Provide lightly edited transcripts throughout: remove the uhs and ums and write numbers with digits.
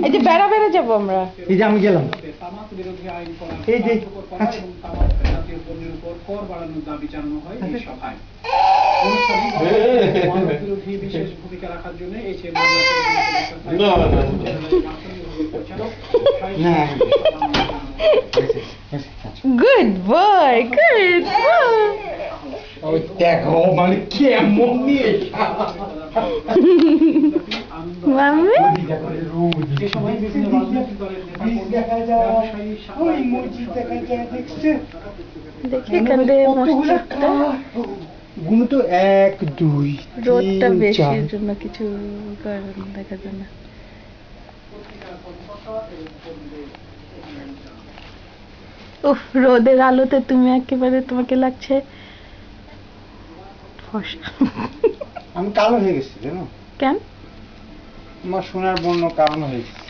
এই যে বেড়া বেড়া যাবো আমরা, এই যে আমি গেলাম, এই যে কর বাড়ানোর দাবি জানানো হয় এই সভায়। বিরোধী বিশেষ ভূমিকা রাখার জন্য এই গুড বয়, গুড বয়। ওই দেখো মানে কেমন নিয়ে মাম্মি যে সময় বিভিন্ন রাজনৈতিক দলের নেতা ওই মসজিদ দেখা যায়, দেখছে দেখি এখান থেকে মসজিদটা, গুণ তো 1 2 রোদটা বেশির জন্য কিছু দেখা যায় না। উফ, রোদের আলোতে তুমি একেবারে, তোমাকে লাগছে ফর্সা। আমি কালো হয়ে গেছি জানো কেন? আমার সোনার বর্ণ কালো হয়ে গেছে।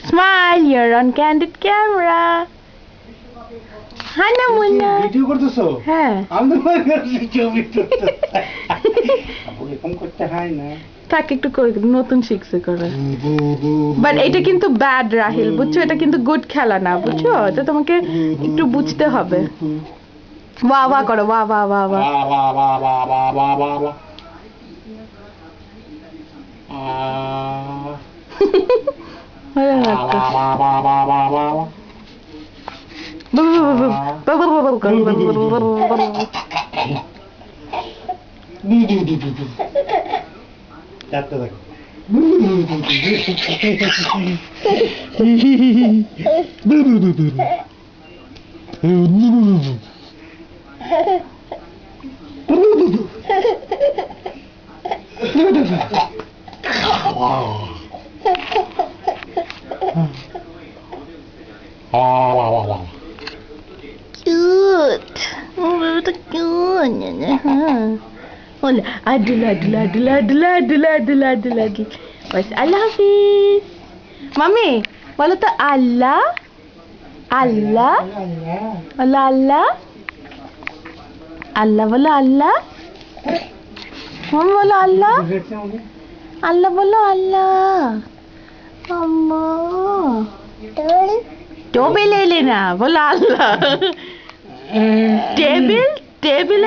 Smile, you're on candid camera. Hana Muna. Video করতেছো? হ্যাঁ। আমি তো মনে করছি ছবি তুলতেছো। আপু এরকম করতে হয় না। থাক একটু করে, নতুন শিখছে করে। বাট এটা কিন্তু ব্যাড রাহিল, বুঝছো? এটা কিন্তু গুড খেলা না, বুঝছো? এটা তোমাকে একটু বুঝতে হবে। বাহ বাহ করো, বাহ বাহ বাহ বাহ। বাহ বাহ বাহ বাহ বাহ বাহ বাহ। ভালো লাগতো। চারটা দেখো। Cute. Oh, baby, cute. Hola, adula, adula, adula, adula, adula, adula, adula, adula. Bas, Allah Hafiz. Mami, বলো তো আল্লাহ, আল্লাহ, বলো আল্লাহ, আল্লাহ বলো আল্লাহ, মামি বলো আল্লাহ, আল্লাহ বলো আল্লাহ, আল্লাহ, টেবিল এলে না, বলো আল্লাহ, টেবিল, টেবিল